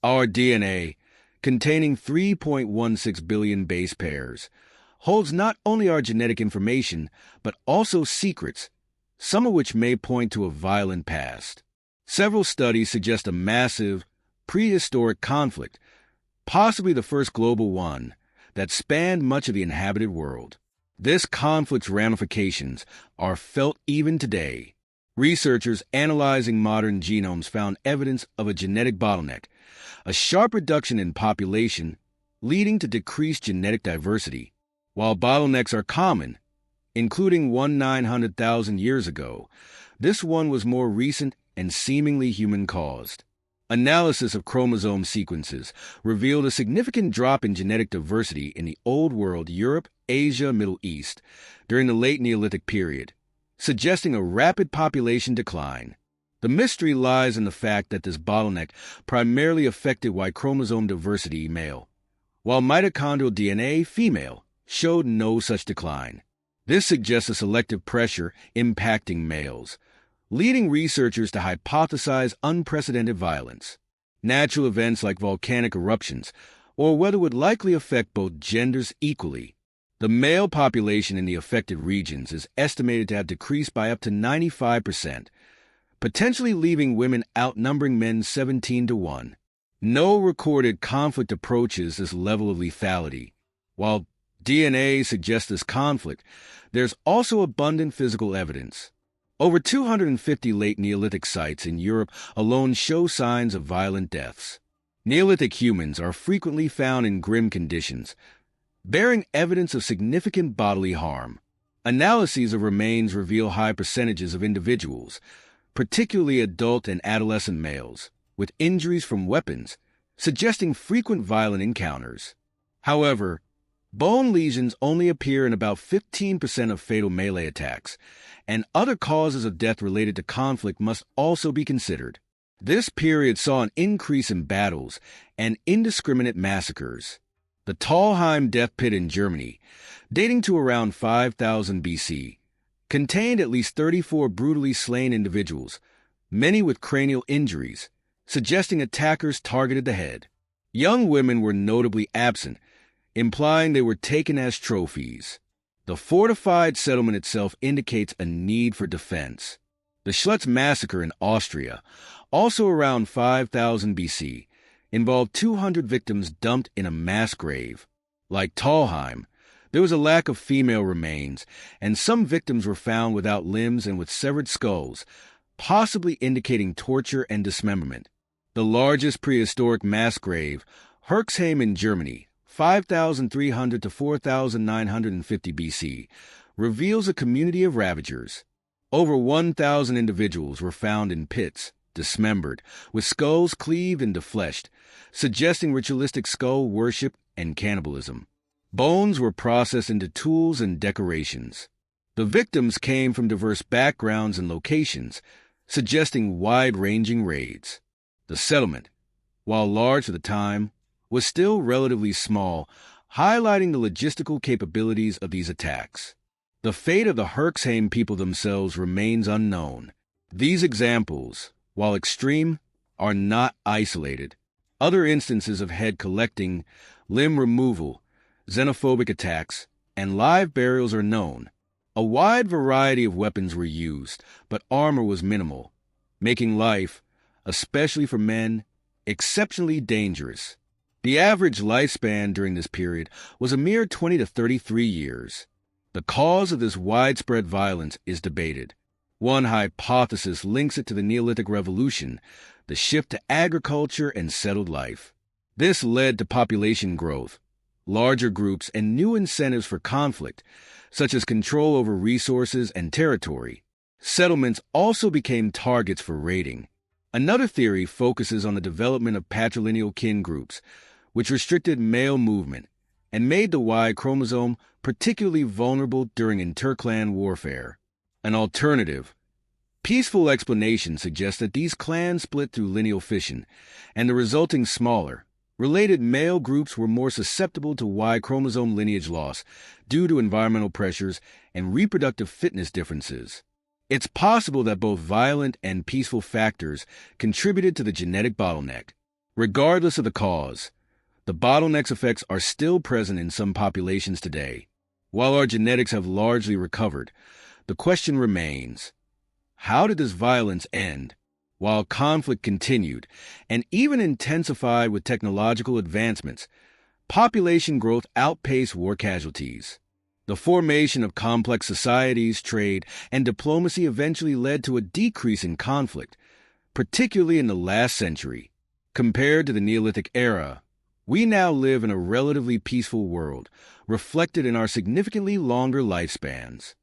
Our DNA, containing 3.16 billion base pairs, holds not only our genetic information, but also secrets, some of which may point to a violent past. Several studies suggest a massive, prehistoric conflict, possibly the first global one, that spanned much of the inhabited world. This conflict's ramifications are felt even today. Researchers analyzing modern genomes found evidence of a genetic bottleneck, a sharp reduction in population leading to decreased genetic diversity. While bottlenecks are common, including one 900,000 years ago, this one was more recent and seemingly human-caused. Analysis of chromosome sequences revealed a significant drop in genetic diversity in the Old World, Europe, Asia, Middle East, during the late Neolithic period, suggesting a rapid population decline. The mystery lies in the fact that this bottleneck primarily affected Y chromosome diversity male, while mitochondrial DNA female showed no such decline. This suggests a selective pressure impacting males, leading researchers to hypothesize unprecedented violence. Natural events like volcanic eruptions or weather would likely affect both genders equally. The male population in the affected regions is estimated to have decreased by up to 95%, potentially leaving women outnumbering men 17-1. No recorded conflict approaches this level of lethality. While DNA suggests this conflict, there's also abundant physical evidence. Over 250 late Neolithic sites in Europe alone show signs of violent deaths. Neolithic humans are frequently found in grim conditions, bearing evidence of significant bodily harm. Analyses of remains reveal high percentages of individuals, particularly adult and adolescent males, with injuries from weapons, suggesting frequent violent encounters. However, bone lesions only appear in about 15% of fatal melee attacks, and other causes of death related to conflict must also be considered. This period saw an increase in battles and indiscriminate massacres. The Talheim death pit in Germany, dating to around 5000 BC, contained at least 34 brutally slain individuals, many with cranial injuries, suggesting attackers targeted the head. Young women were notably absent, implying they were taken as trophies. The fortified settlement itself indicates a need for defense. The Schlitz massacre in Austria, also around 5000 BC, involved 200 victims dumped in a mass grave. Like Talheim, there was a lack of female remains, and some victims were found without limbs and with severed skulls, possibly indicating torture and dismemberment. The largest prehistoric mass grave, Herxheim in Germany, 5,300 to 4,950 BC, reveals a community of ravagers. Over 1,000 individuals were found in pits, dismembered, with skulls cleaved and defleshed, suggesting ritualistic skull worship and cannibalism. Bones were processed into tools and decorations. The victims came from diverse backgrounds and locations, suggesting wide-ranging raids. The settlement, while large at the time, was still relatively small, highlighting the logistical capabilities of these attacks. The fate of the Herxheim people themselves remains unknown. These examples, while extreme, are not isolated. Other instances of head collecting, limb removal, xenophobic attacks, and live burials are known. A wide variety of weapons were used, but armor was minimal, making life, especially for men, exceptionally dangerous. The average lifespan during this period was a mere 20 to 33 years. The cause of this widespread violence is debated. One hypothesis links it to the Neolithic Revolution, the shift to agriculture and settled life. This led to population growth, larger groups, and new incentives for conflict, such as control over resources and territory. Settlements also became targets for raiding. Another theory focuses on the development of patrilineal kin groups, which restricted male movement and made the Y chromosome particularly vulnerable during interclan warfare. An alternative, peaceful explanation suggests that these clans split through lineal fission, and the resulting smaller, related male groups were more susceptible to Y chromosome lineage loss due to environmental pressures and reproductive fitness differences. It's possible that both violent and peaceful factors contributed to the genetic bottleneck. Regardless of the cause, the bottlenecks effects are still present in some populations today. While our genetics have largely recovered, the question remains, how did this violence end? While conflict continued, and even intensified with technological advancements, population growth outpaced war casualties. The formation of complex societies, trade, and diplomacy eventually led to a decrease in conflict, particularly in the last century. Compared to the Neolithic era, we now live in a relatively peaceful world, reflected in our significantly longer lifespans.